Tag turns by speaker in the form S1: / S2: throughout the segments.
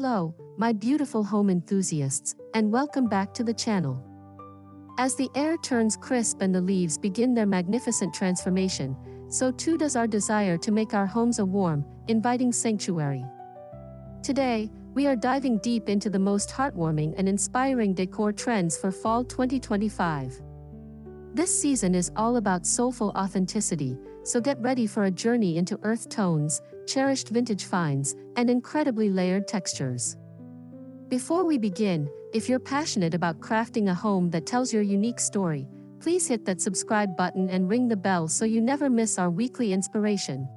S1: Hello, my beautiful home enthusiasts, and welcome back to the channel. As the air turns crisp and the leaves begin their magnificent transformation, so too does our desire to make our homes a warm, inviting sanctuary. Today, we are diving deep into the most heartwarming and inspiring decor trends for fall 2025. This season is all about soulful authenticity, so get ready for a journey into earth tones, cherished vintage finds, and incredibly layered textures. Before we begin, if you're passionate about crafting a home that tells your unique story, please hit that subscribe button and ring the bell so you never miss our weekly inspiration.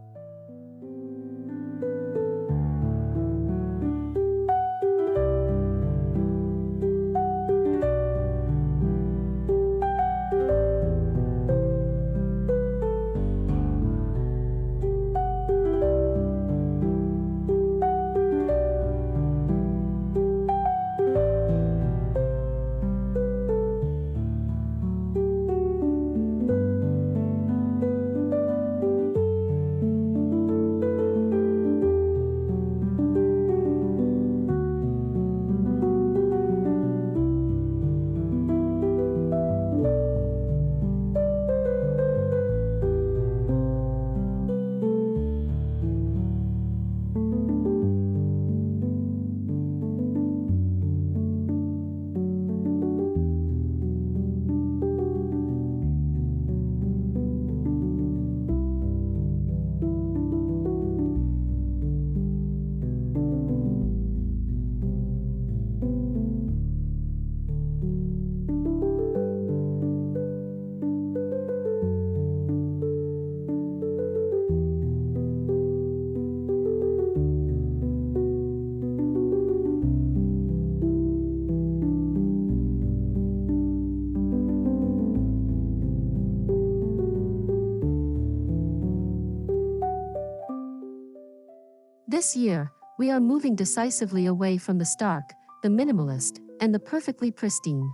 S1: This year, we are moving decisively away from the stark, the minimalist, and the perfectly pristine.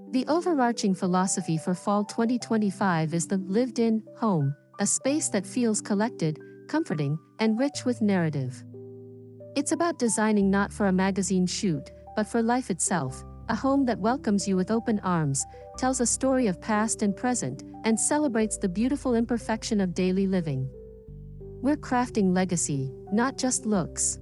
S1: The overarching philosophy for fall 2025 is the lived-in home, a space that feels collected, comforting, and rich with narrative. It's about designing not for a magazine shoot, but for life itself, a home that welcomes you with open arms, tells a story of past and present, and celebrates the beautiful imperfection of daily living. We're crafting legacy, not just looks.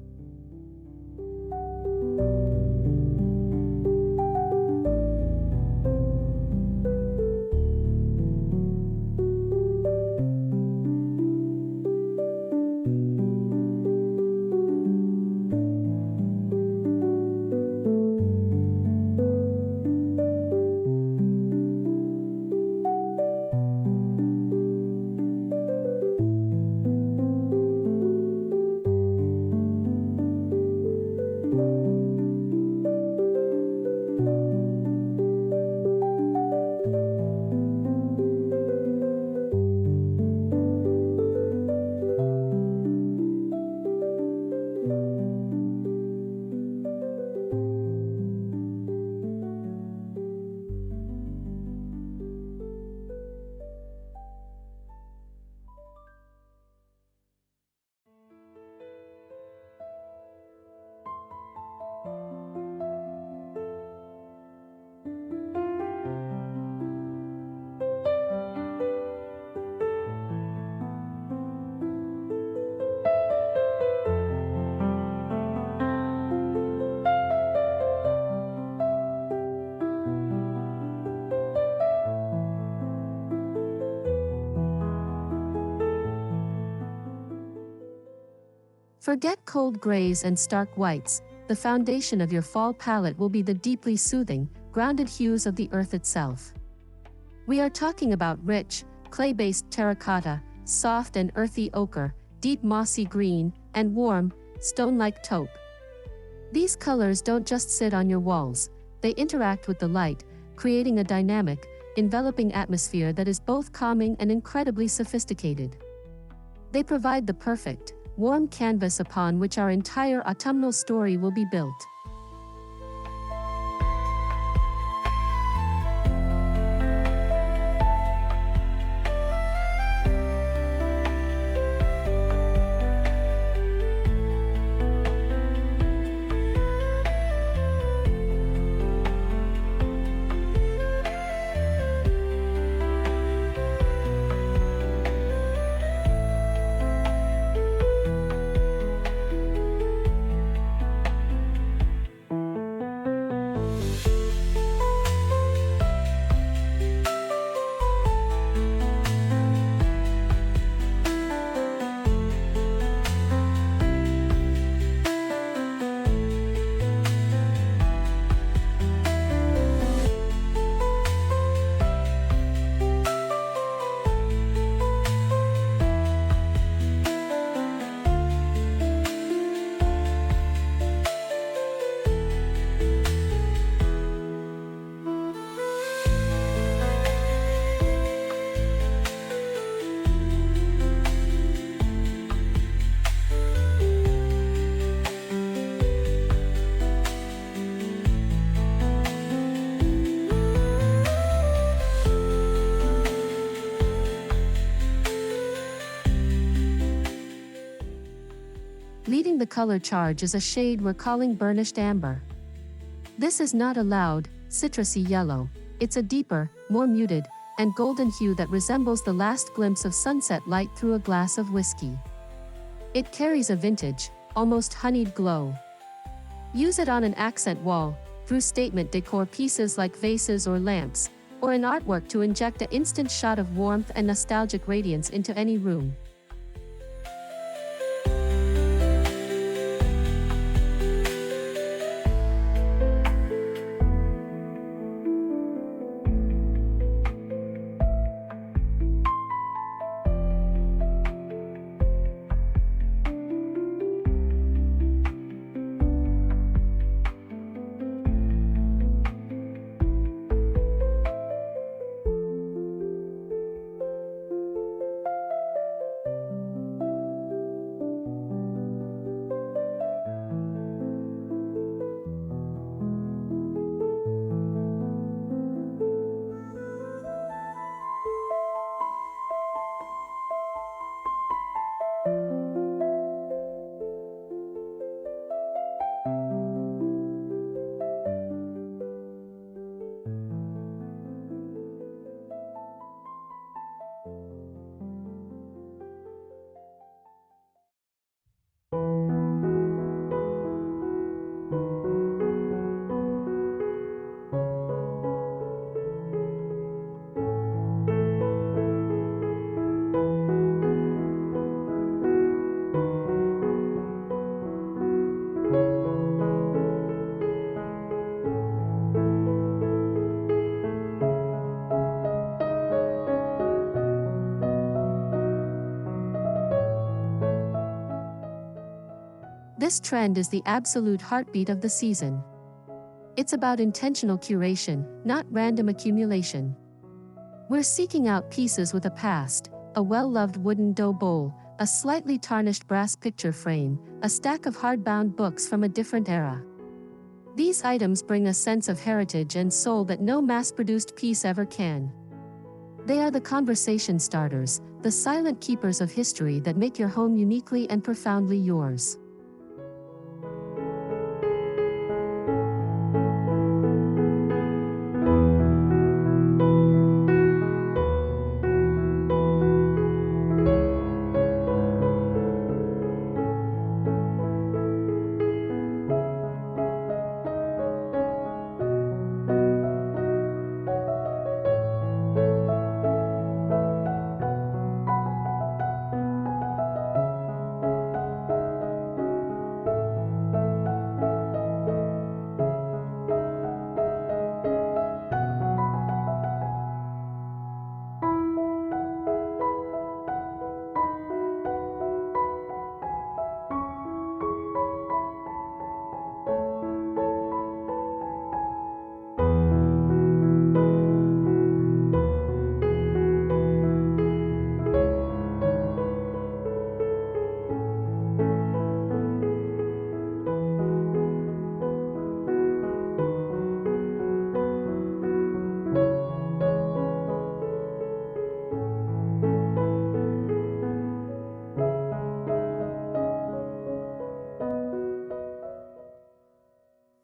S1: Forget cold grays and stark whites. The foundation of your fall palette will be the deeply soothing, grounded hues of the earth itself. We are talking about rich, clay-based terracotta, soft and earthy ochre, deep mossy green, and warm, stone-like taupe. These colors don't just sit on your walls, they interact with the light, creating a dynamic, enveloping atmosphere that is both calming and incredibly sophisticated. They provide the perfect, warm canvas upon which our entire autumnal story will be built. Leading the color charge is a shade we're calling Burnished Amber. This is not a loud, citrusy yellow, it's a deeper, more muted, and golden hue that resembles the last glimpse of sunset light through a glass of whiskey. It carries a vintage, almost honeyed glow. Use it on an accent wall, through statement decor pieces like vases or lamps, or in artwork to inject an instant shot of warmth and nostalgic radiance into any room. This trend is the absolute heartbeat of the season. It's about intentional curation, not random accumulation. We're seeking out pieces with a past, a well-loved wooden dough bowl, a slightly tarnished brass picture frame, a stack of hardbound books from a different era. These items bring a sense of heritage and soul that no mass-produced piece ever can. They are the conversation starters, the silent keepers of history that make your home uniquely and profoundly yours.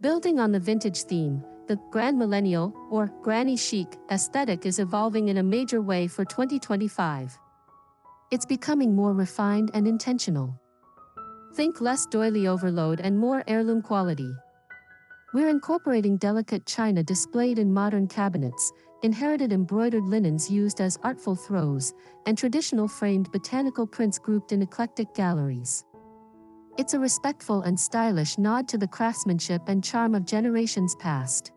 S1: Building on the vintage theme, the Grandmillennial, or Granny Chic, aesthetic is evolving in a major way for 2025. It's becoming more refined and intentional. Think less doily overload and more heirloom quality. We're incorporating delicate china displayed in modern cabinets, inherited embroidered linens used as artful throws, and traditional framed botanical prints grouped in eclectic galleries. It's a respectful and stylish nod to the craftsmanship and charm of generations past.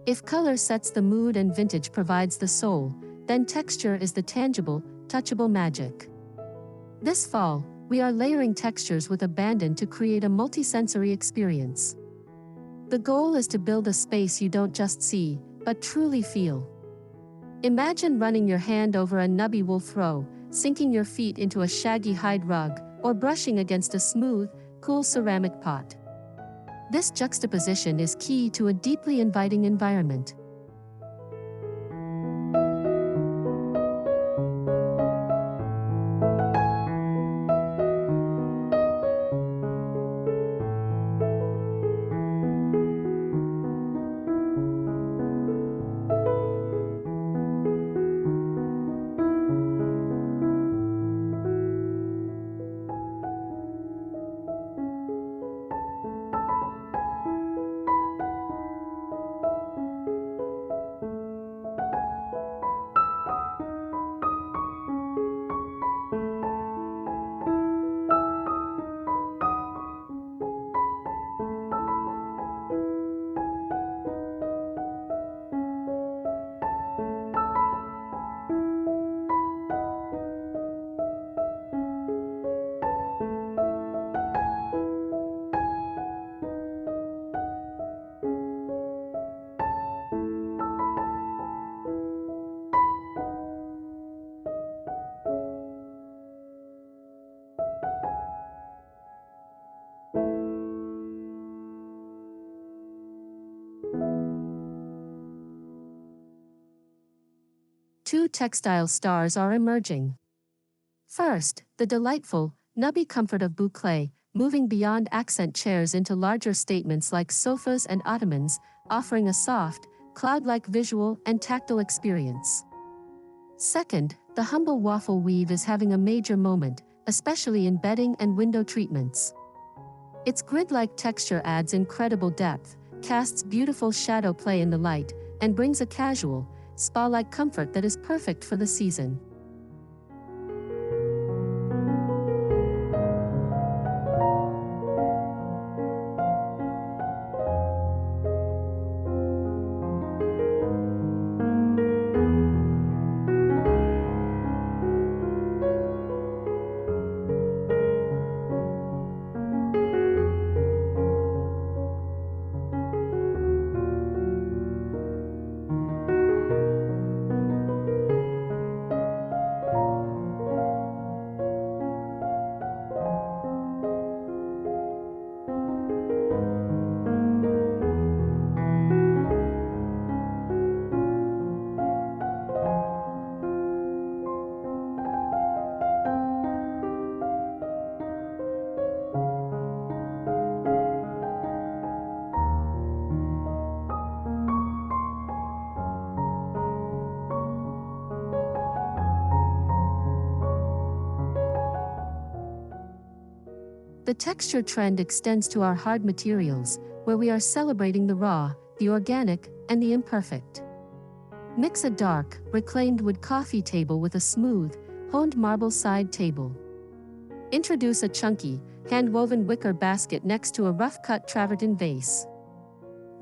S1: If color sets the mood and vintage provides the soul, then texture is the tangible, touchable magic. This fall, we are layering textures with abandon to create a multisensory experience. The goal is to build a space you don't just see, but truly feel. Imagine running your hand over a nubby wool throw, sinking your feet into a shaggy hide rug, or brushing against a smooth, cool ceramic pot. This juxtaposition is key to a deeply inviting environment. Two textile stars are emerging. First, the delightful, nubby comfort of Bouclé, moving beyond accent chairs into larger statements like sofas and ottomans, offering a soft, cloud-like visual and tactile experience. Second, the humble Waffle weave is having a major moment, especially in bedding and window treatments. Its grid-like texture adds incredible depth, casts beautiful shadow play in the light, and brings a casual, spa-like comfort that is perfect for the season. The texture trend extends to our hard materials, where we are celebrating the raw, the organic, and the imperfect. Mix a dark, reclaimed wood coffee table with a smooth, honed marble side table. Introduce a chunky, hand-woven wicker basket next to a rough-cut travertine vase.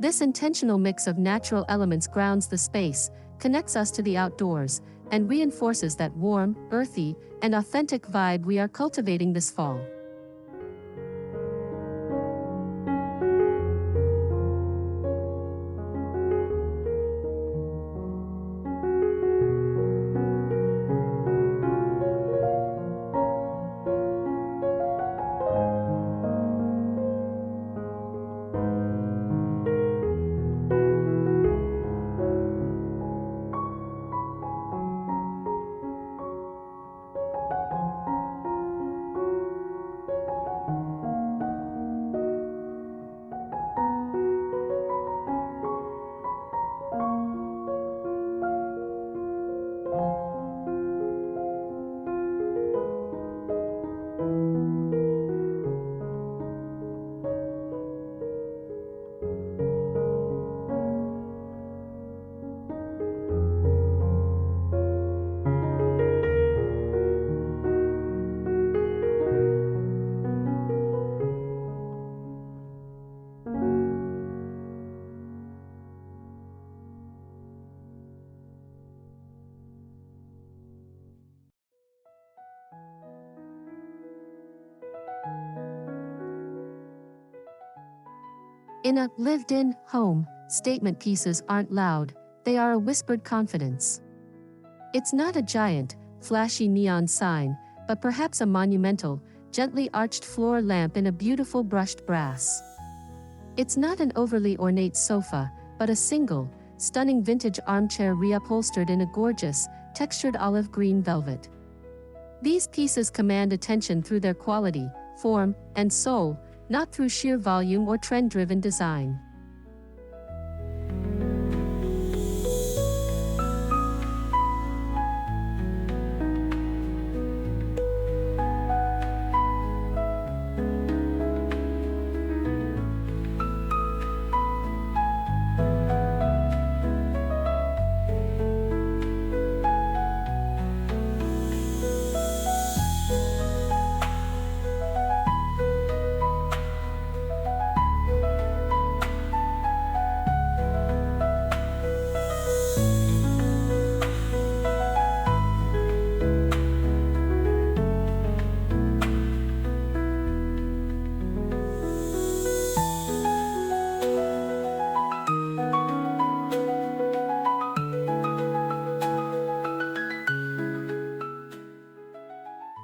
S1: This intentional mix of natural elements grounds the space, connects us to the outdoors, and reinforces that warm, earthy, and authentic vibe we are cultivating this fall. In a lived-in home, statement pieces aren't loud, they are a whispered confidence. It's not a giant, flashy neon sign, but perhaps a monumental, gently arched floor lamp in a beautiful brushed brass. It's not an overly ornate sofa, but a single, stunning vintage armchair reupholstered in a gorgeous, textured olive green velvet. These pieces command attention through their quality, form, and soul, not through sheer volume or trend-driven design.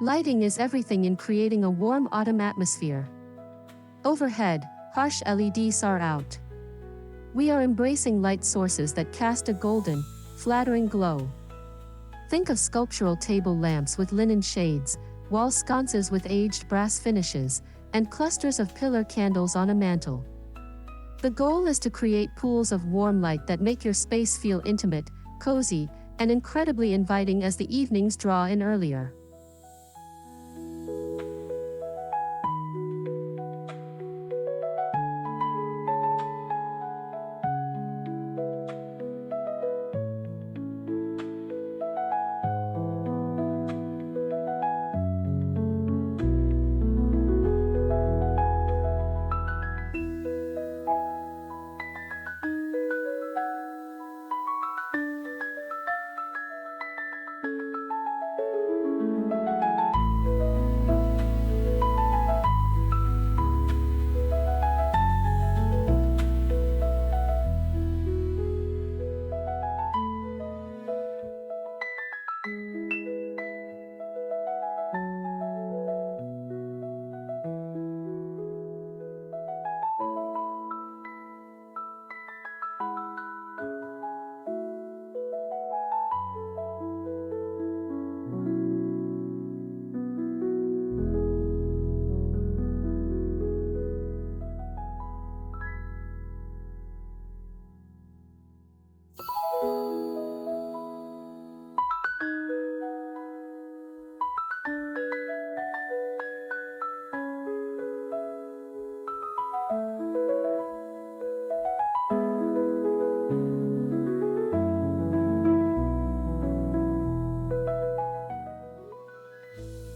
S1: Lighting is everything in creating a warm autumn atmosphere. Overhead, harsh LEDs are out. We are embracing light sources that cast a golden, flattering glow. Think of sculptural table lamps with linen shades, wall sconces with aged brass finishes, and clusters of pillar candles on a mantel. The goal is to create pools of warm light that make your space feel intimate, cozy, and incredibly inviting as the evenings draw in earlier.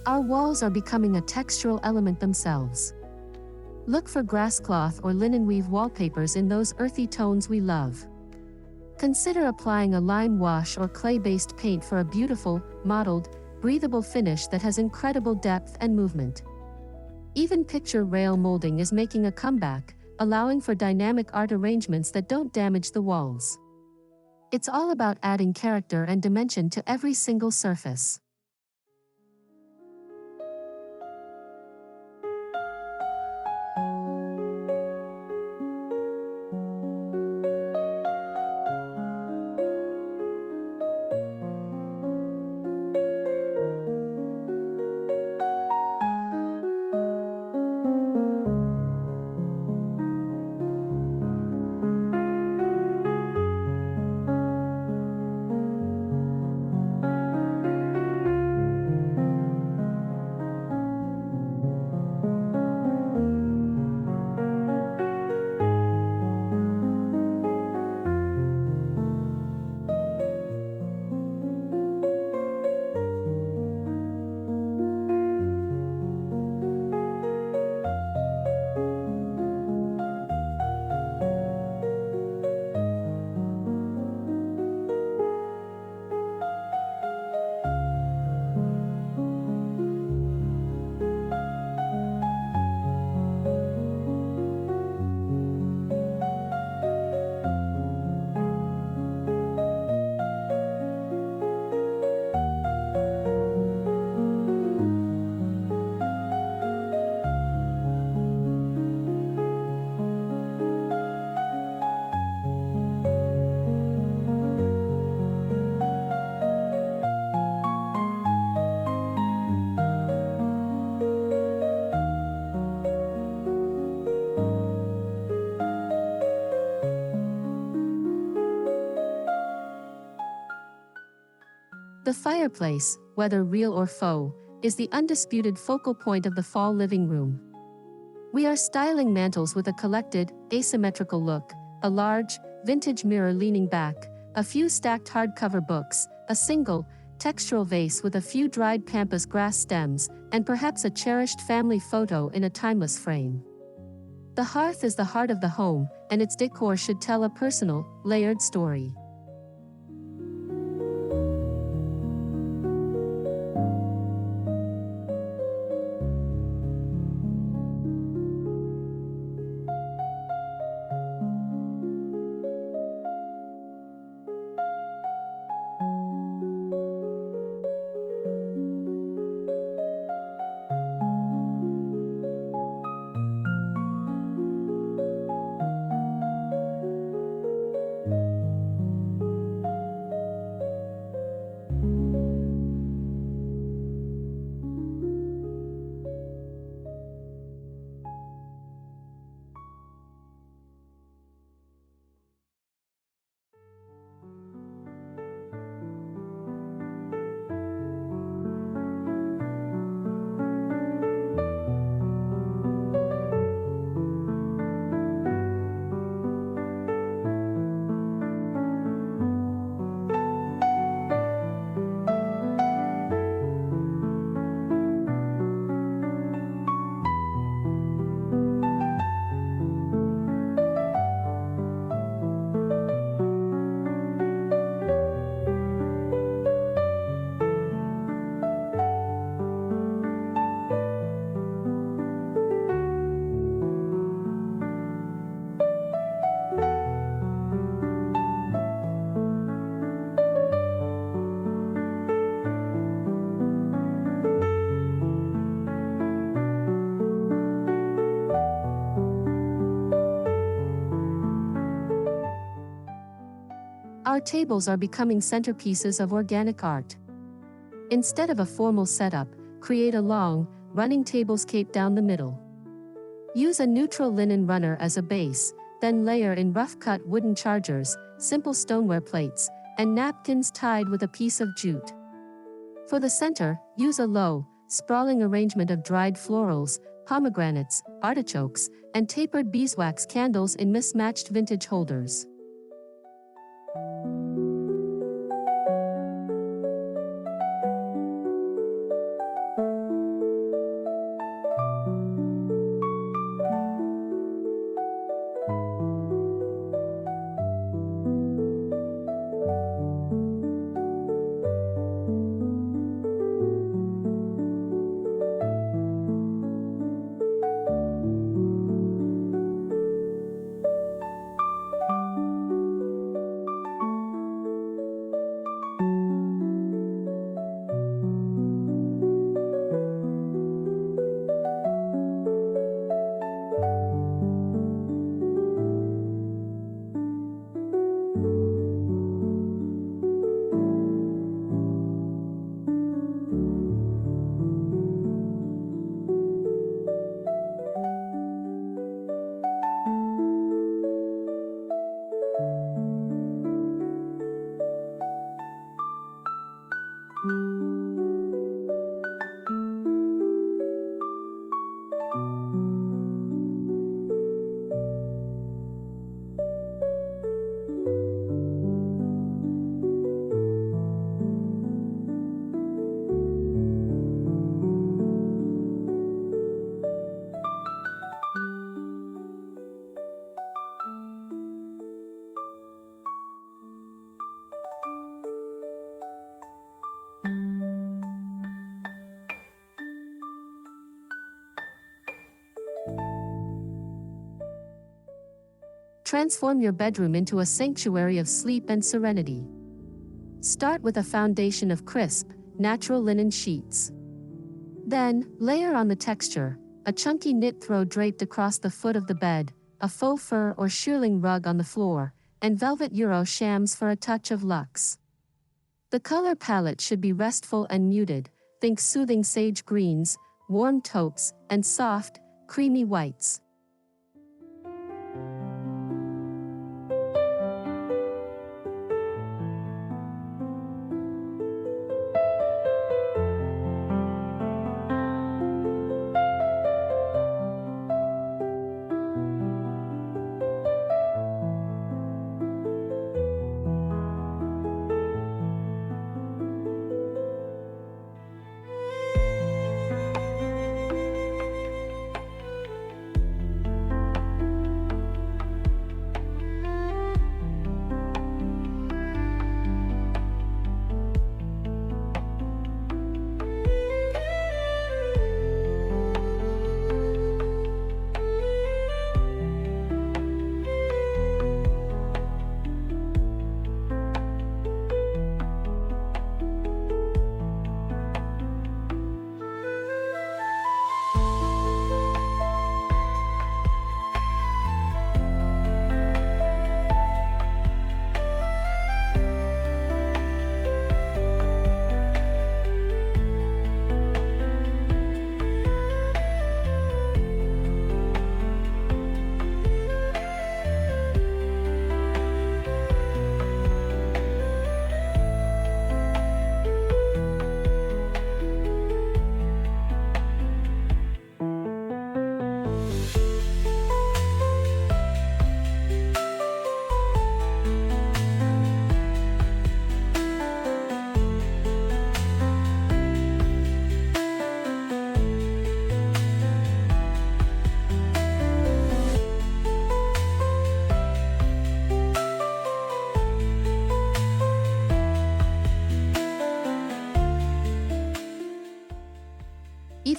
S1: Our walls are becoming a textural element themselves. Look for grass cloth or linen weave wallpapers in those earthy tones we love. Consider applying a lime wash or clay-based paint for a beautiful, mottled, breathable finish that has incredible depth and movement. Even picture rail molding is making a comeback, allowing for dynamic art arrangements that don't damage the walls. It's all about adding character and dimension to every single surface. The fireplace, whether real or faux, is the undisputed focal point of the fall living room. We are styling mantels with a collected, asymmetrical look, a large, vintage mirror leaning back, a few stacked hardcover books, a single, textural vase with a few dried pampas grass stems, and perhaps a cherished family photo in a timeless frame. The hearth is the heart of the home, and its decor should tell a personal, layered story. Our tables are becoming centerpieces of organic art. Instead of a formal setup, create a long, running tablescape down the middle. Use a neutral linen runner as a base, then layer in rough-cut wooden chargers, simple stoneware plates, and napkins tied with a piece of jute. For the center, use a low, sprawling arrangement of dried florals, pomegranates, artichokes, and tapered beeswax candles in mismatched vintage holders. Transform your bedroom into a sanctuary of sleep and serenity. Start with a foundation of crisp, natural linen sheets. Then, layer on the texture, a chunky knit throw draped across the foot of the bed, a faux fur or shearling rug on the floor, and velvet Euro shams for a touch of luxe. The color palette should be restful and muted, think soothing sage greens, warm taupes, and soft, creamy whites.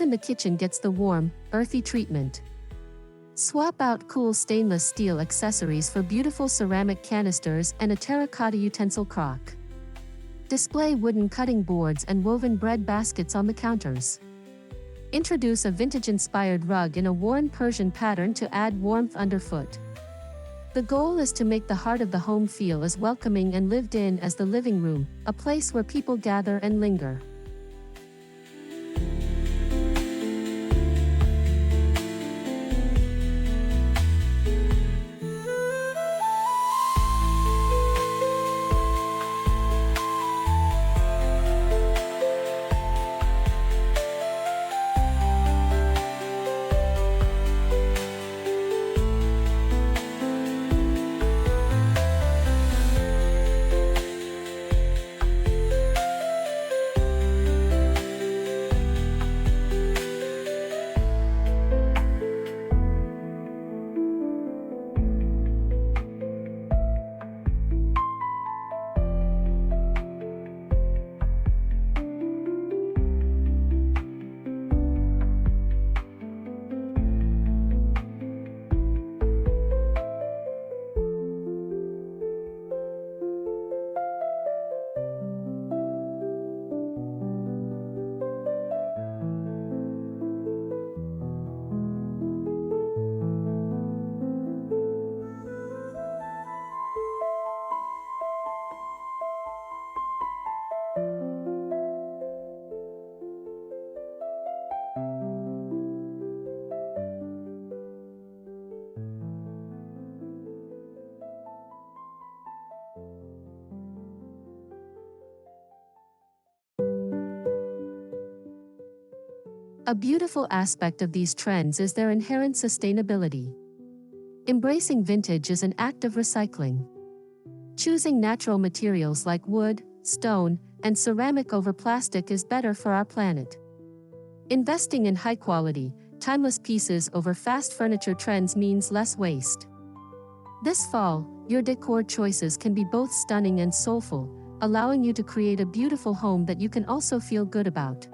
S1: even the kitchen gets the warm, earthy treatment. Swap out cool stainless steel accessories for beautiful ceramic canisters and a terracotta utensil crock. Display wooden cutting boards and woven bread baskets on the counters. Introduce a vintage-inspired rug in a worn Persian pattern to add warmth underfoot. The goal is to make the heart of the home feel as welcoming and lived in as the living room, a place where people gather and linger. A beautiful aspect of these trends is their inherent sustainability. Embracing vintage is an act of recycling. Choosing natural materials like wood, stone, and ceramic over plastic is better for our planet. Investing in high-quality, timeless pieces over fast furniture trends means less waste. This fall, your decor choices can be both stunning and soulful, allowing you to create a beautiful home that you can also feel good about.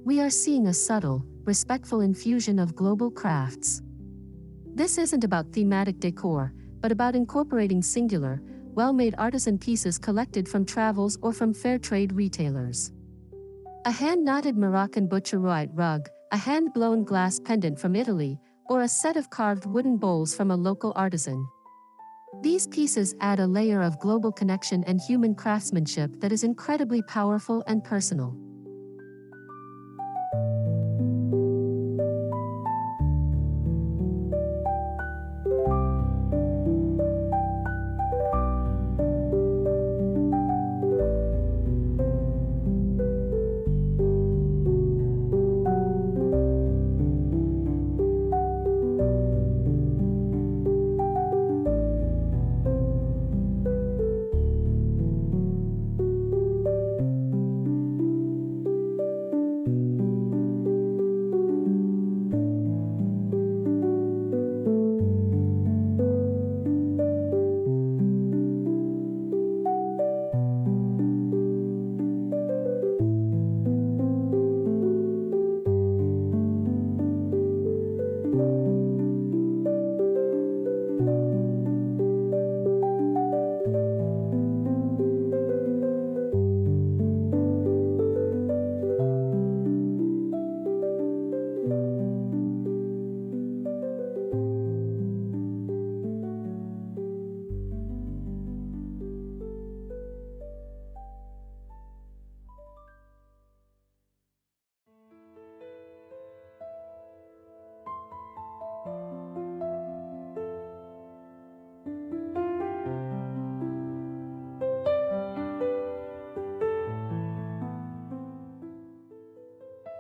S1: We are seeing a subtle, respectful infusion of global crafts. This isn't about thematic decor, but about incorporating singular, well-made artisan pieces collected from travels or from fair trade retailers. A hand-knotted Moroccan boucheroite rug, a hand-blown glass pendant from Italy, or a set of carved wooden bowls from a local artisan. These pieces add a layer of global connection and human craftsmanship that is incredibly powerful and personal.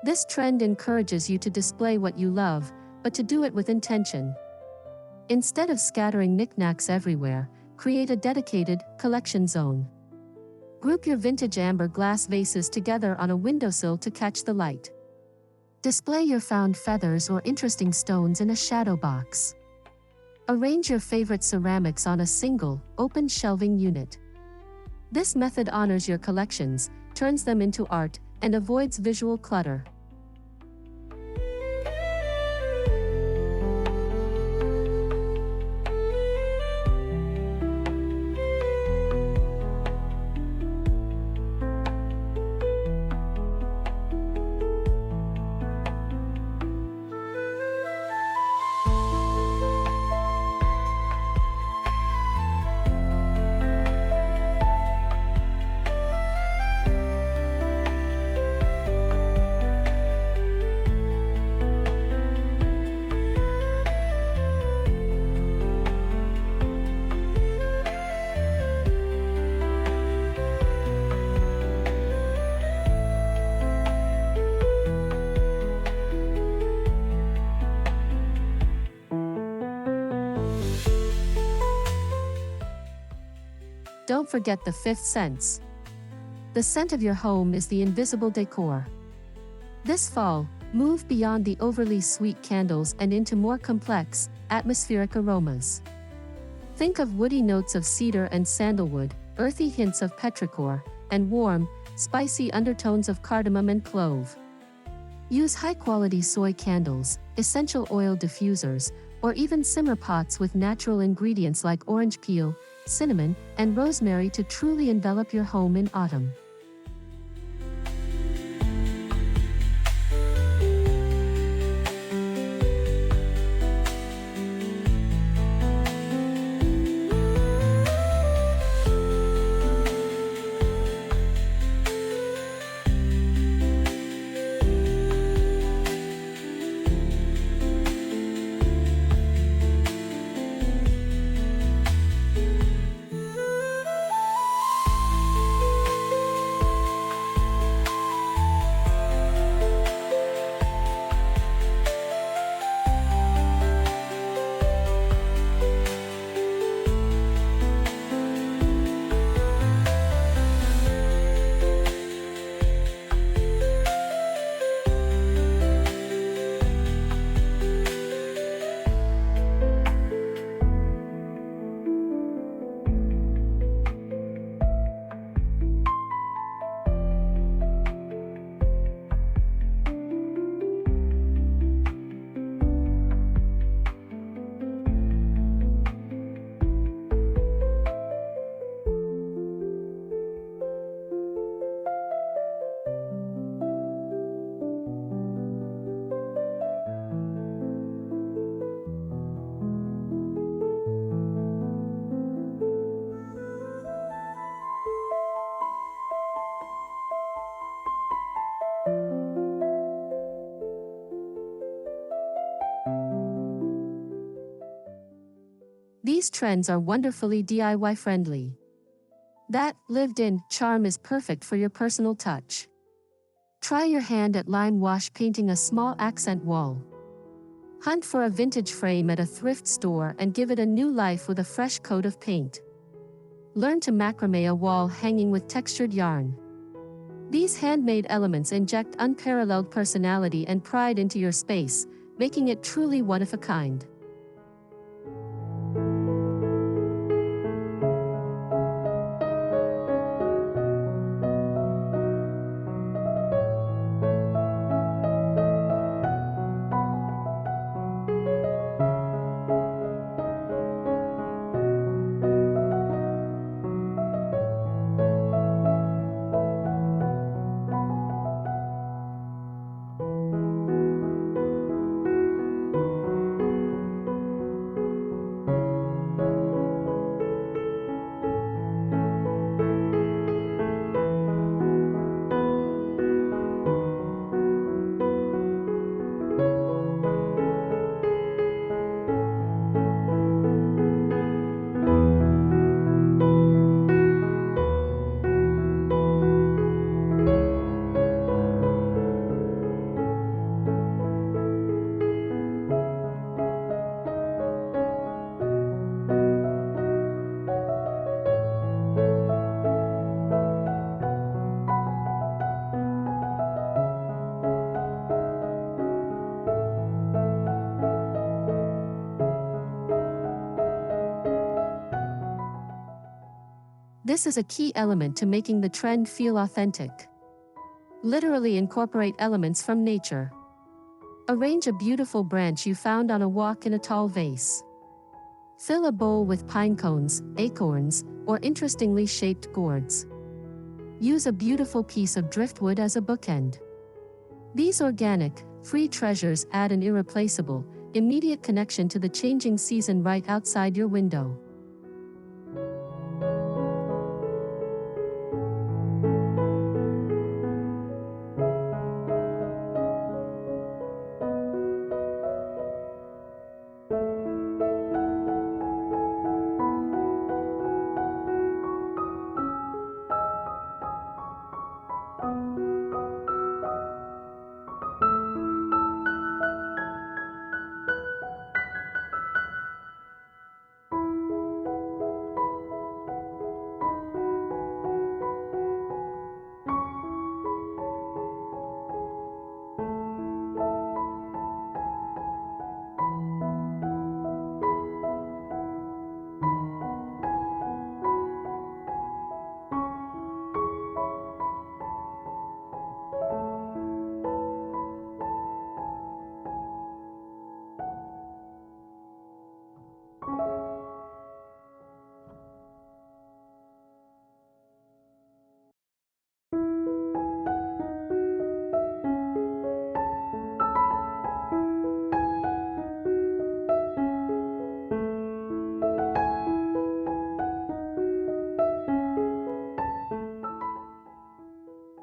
S1: This trend encourages you to display what you love, but to do it with intention. Instead of scattering knickknacks everywhere, create a dedicated collection zone. Group your vintage amber glass vases together on a windowsill to catch the light. Display your found feathers or interesting stones in a shadow box. Arrange your favorite ceramics on a single, open shelving unit. This method honors your collections, turns them into art, and avoids visual clutter. Don't forget the fifth sense. The scent of your home is the invisible decor. This fall, move beyond the overly sweet candles and into more complex, atmospheric aromas. Think of woody notes of cedar and sandalwood, earthy hints of petrichor, and warm, spicy undertones of cardamom and clove. Use high-quality soy candles, essential oil diffusers, or even simmer pots with natural ingredients like orange peel, cinnamon, and rosemary to truly envelop your home in autumn. These trends are wonderfully DIY friendly. That lived-in charm is perfect for your personal touch. Try your hand at lime wash painting a small accent wall. Hunt for a vintage frame at a thrift store and give it a new life with a fresh coat of paint. Learn to macrame a wall hanging with textured yarn. These handmade elements inject unparalleled personality and pride into your space, making it truly one of a kind. This is a key element to making the trend feel authentic. Literally incorporate elements from nature. Arrange a beautiful branch you found on a walk in a tall vase. Fill a bowl with pine cones, acorns, or interestingly shaped gourds. Use a beautiful piece of driftwood as a bookend. These organic, free treasures add an irreplaceable, immediate connection to the changing season right outside your window.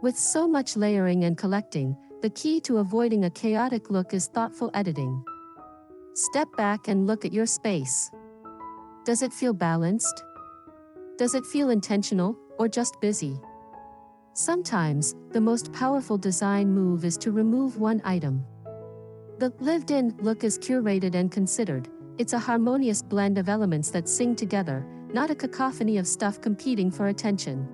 S1: With so much layering and collecting, the key to avoiding a chaotic look is thoughtful editing. Step back and look at your space. Does it feel balanced? Does it feel intentional, or just busy? Sometimes, the most powerful design move is to remove one item. The lived-in look is curated and considered. It's a harmonious blend of elements that sing together, not a cacophony of stuff competing for attention.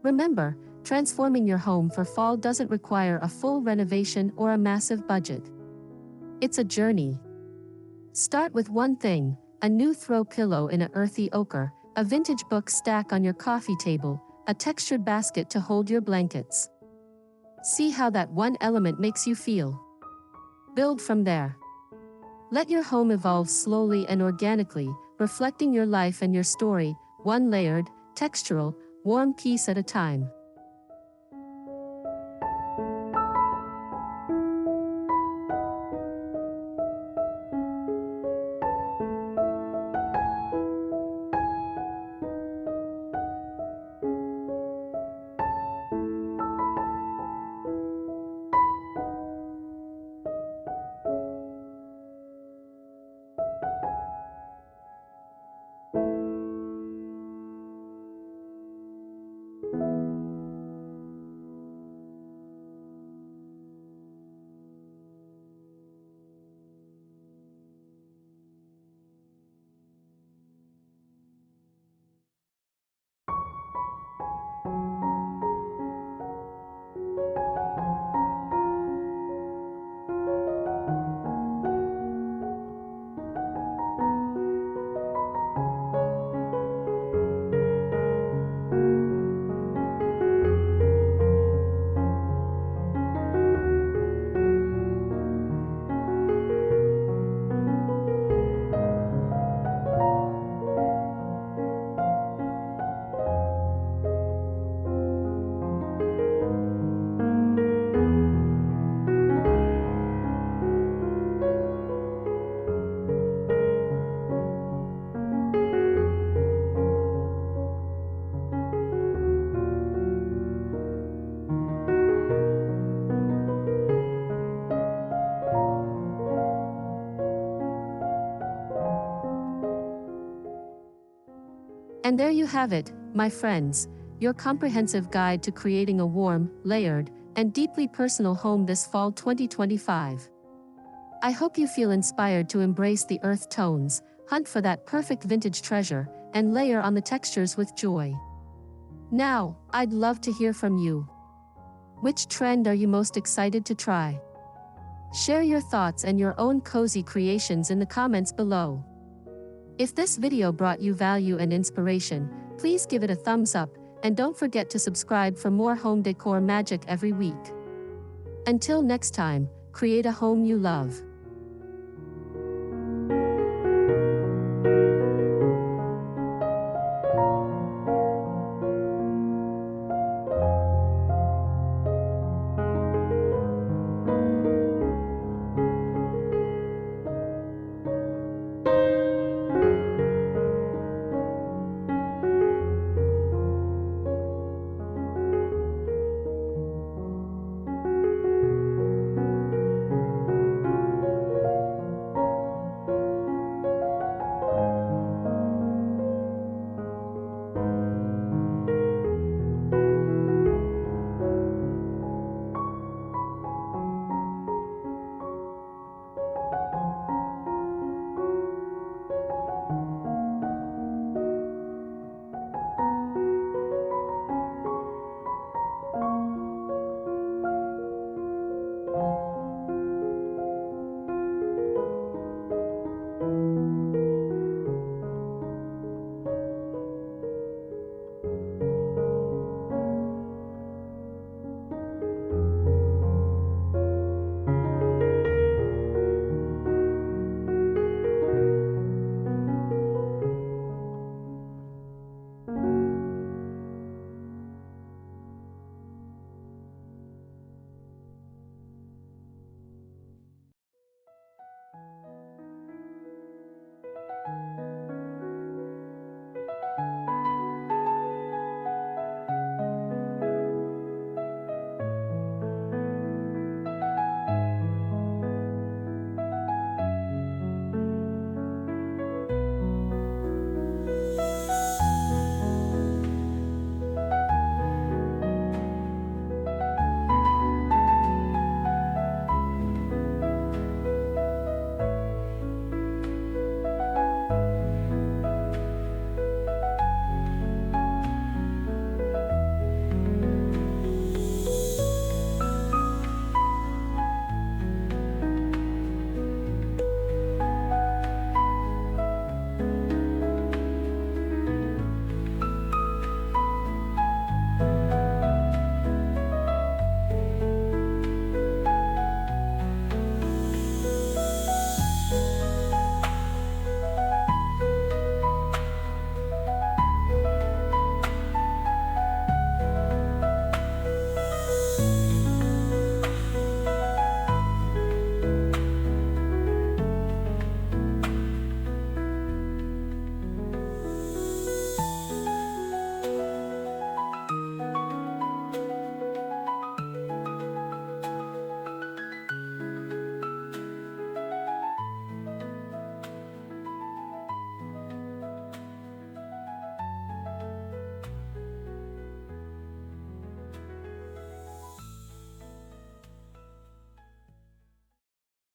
S1: Remember, transforming your home for fall doesn't require a full renovation or a massive budget. It's a journey. Start with one thing: a new throw pillow in an earthy ochre, a vintage book stack on your coffee table, a textured basket to hold your blankets. See how that one element makes you feel. Build from there. Let your home evolve slowly and organically, reflecting your life and your story, one layered, textural, warm piece at a time. And there you have it, my friends, your comprehensive guide to creating a warm, layered, and deeply personal home this fall 2025. I hope you feel inspired to embrace the earth tones, hunt for that perfect vintage treasure, and layer on the textures with joy. Now, I'd love to hear from you. Which trend are you most excited to try? Share your thoughts and your own cozy creations in the comments below. If this video brought you value and inspiration, please give it a thumbs up, and don't forget to subscribe for more home decor magic every week. Until next time, create a home you love.